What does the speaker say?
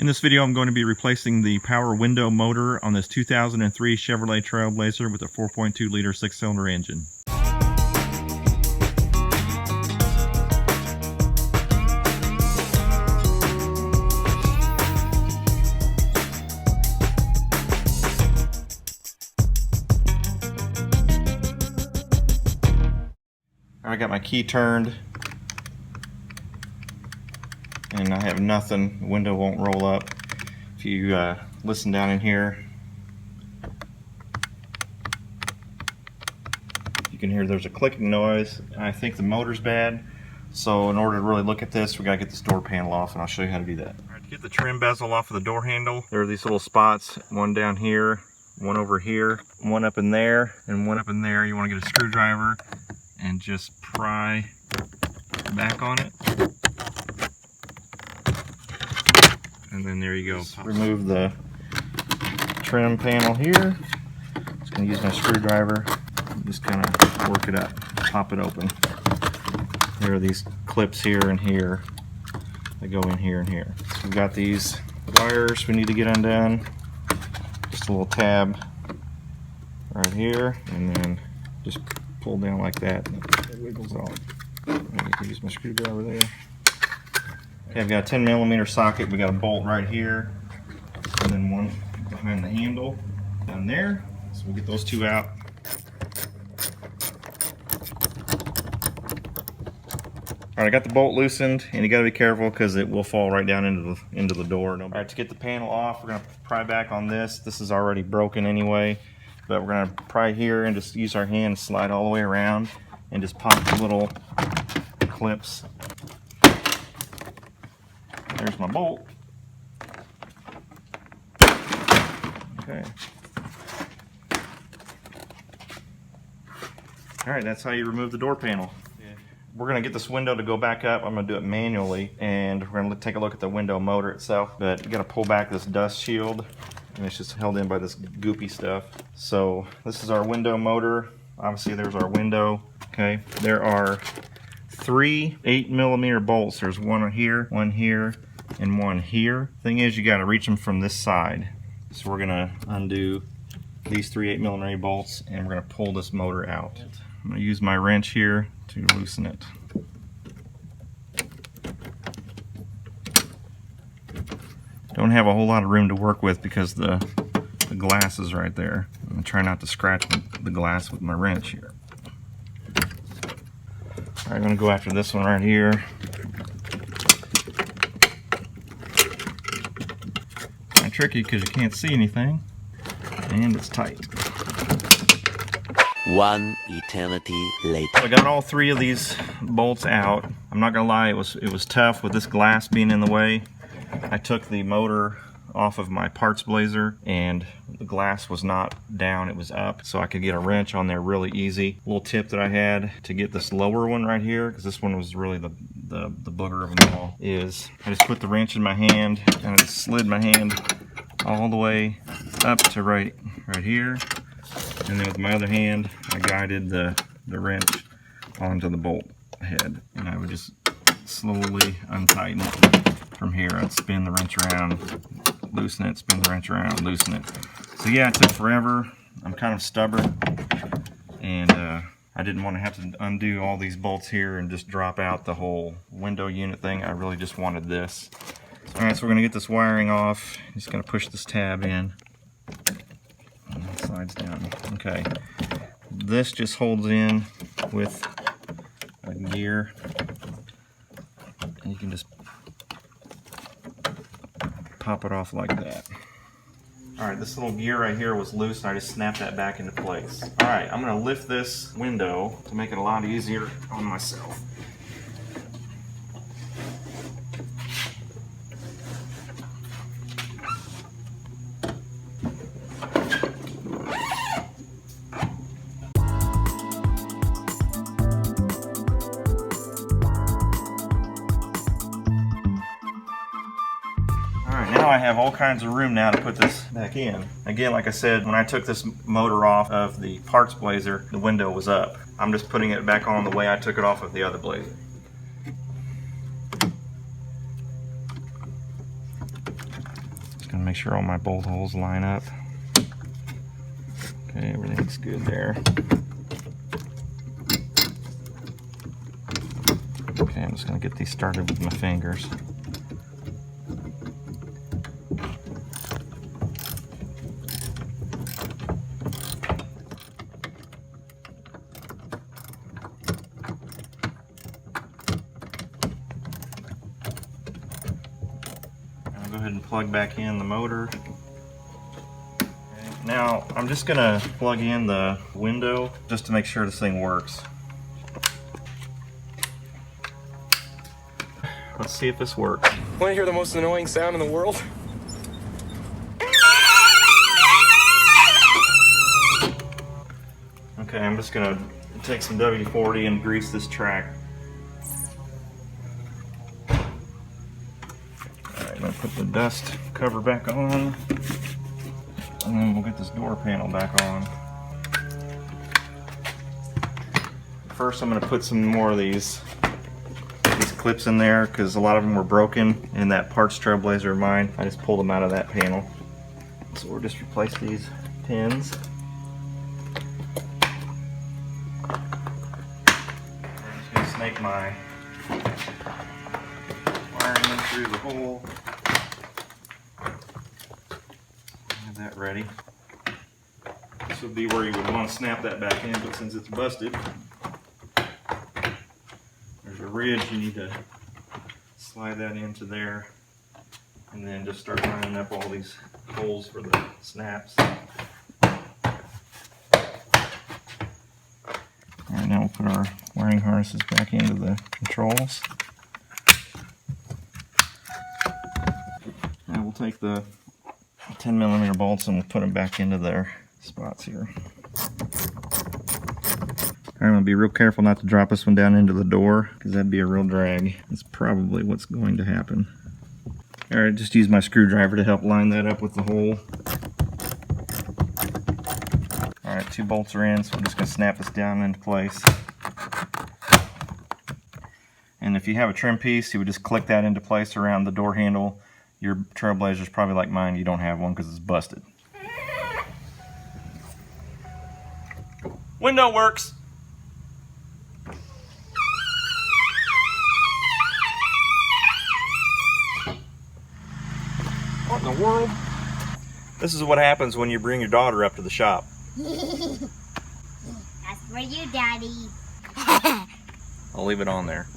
In this video, I'm going to be replacing the power window motor on this 2003 Chevrolet Trailblazer with a 4.2 liter 6-cylinder engine. I got my key turned and I have nothing. The window won't roll up. If you listen down in here, you can hear there's a clicking noise. I think the motor's bad, so in order to really look at this, we gotta get this door panel off, and I'll show you how to do that. All right, to get the trim bezel off of the door handle, there are these little spots, one down here, one over here, one up in there, and one up in there. You want to get a screwdriver and just pry back on it. And then there you go. Remove the trim panel here. Just gonna use my screwdriver and just kind of work it up, pop it open. There are these clips here and here that go in here and here. So we've got these wires we need to get undone. Just a little tab right here, and then just pull down like that, and it wiggles off. I need to use my screwdriver there. Okay, I've got a 10mm socket. We got a bolt right here, and then one behind the handle down there. So we'll get those two out. All right, I got the bolt loosened, and you got to be careful because it will fall right down into the door. All right, to get the panel off, we're gonna pry back on this. This is already broken anyway, but we're gonna pry here and just use our hand, slide all the way around, and just pop the little clips. There's my bolt. Okay. All right, that's how you remove the door panel. We're going to get this window to go back up. I'm going to do it manually, and we're going to take a look at the window motor itself. But you got to pull back this dust shield, and it's just held in by this goopy stuff. So this is our window motor. Obviously, there's our window. Okay, there are 3 8mm bolts. There's one here, and one here. Thing is, you got to reach them from this side. So we're going to undo these 3 8mm bolts, and we're going to pull this motor out. I'm going to use my wrench here to loosen it. Don't have a whole lot of room to work with because the glass is right there. I'm going to try not to scratch the glass with my wrench here. Alright, I'm going to go after this one right here. Kind of tricky because you can't see anything, and it's tight. One eternity later. I got all 3 of these bolts out. I'm not gonna lie, it was tough with this glass being in the way. I took the motor off of my parts blazer, and the glass was not down, it was up, so I could get a wrench on there really easy. Little tip that I had to get this lower one right here, because this one was really the booger of them all, is I just put the wrench in my hand and I just slid my hand all the way up to right here. And then with my other hand, I guided the wrench onto the bolt head. And I would just slowly untighten it from here. I'd spin the wrench around, loosen it, spin the wrench around, loosen it. So yeah, it took forever. I'm kind of stubborn. And I didn't want to have to undo all these bolts here and just drop out the whole window unit thing. I really just wanted this. Alright, so we're going to get this wiring off. Just going to push this tab in. It slides down. Okay, this just holds in with a gear, and you can just pop it off like that. Alright, this little gear right here was loose, and I just snapped that back into place. Alright, I'm going to lift this window to make it a lot easier on myself. Now I have all kinds of room now to put this back in. Again, like I said, when I took this motor off of the parts blazer, the window was up. I'm just putting it back on the way I took it off of the other blazer. gonna make sure all my bolt holes line up. Okay, everything's good there. Okay, I'm just gonna get these started with my fingers. I'll go ahead and plug back in the motor. Now, I'm just gonna plug in the window just to make sure this thing works. Let's see if this works. Want to hear the most annoying sound in the world? Okay, I'm just gonna take some WD-40 and grease this track. Alright, I'm gonna put the dust cover back on. And then we'll get this door panel back on. First I'm going to put some more of these clips in there because a lot of them were broken in that parts Trailblazer of mine. I just pulled them out of that panel. So we'll just replace these pins. I'm just going to snake my wiring in through the hole. Have that ready. This would be where you would want to snap that back in, but since it's busted, there's a ridge, you need to slide that into there and then just start lining up all these holes for the snaps. Alright, now we'll put our wiring harnesses back into the controls. Now we'll take the 10mm bolts and we'll put them back into their spots here. I'm going to be real careful not to drop this one down into the door because that'd be a real drag. That's probably what's going to happen. Alright, just use my screwdriver to help line that up with the hole. Alright, 2 bolts are in, so I'm just going to snap this down into place. And if you have a trim piece, you would just click that into place around the door handle. Your Trailblazer's probably like mine, you don't have one because it's busted. Window works! What in the world? This is what happens when you bring your daughter up to the shop. That's for you, Daddy. I'll leave it on there.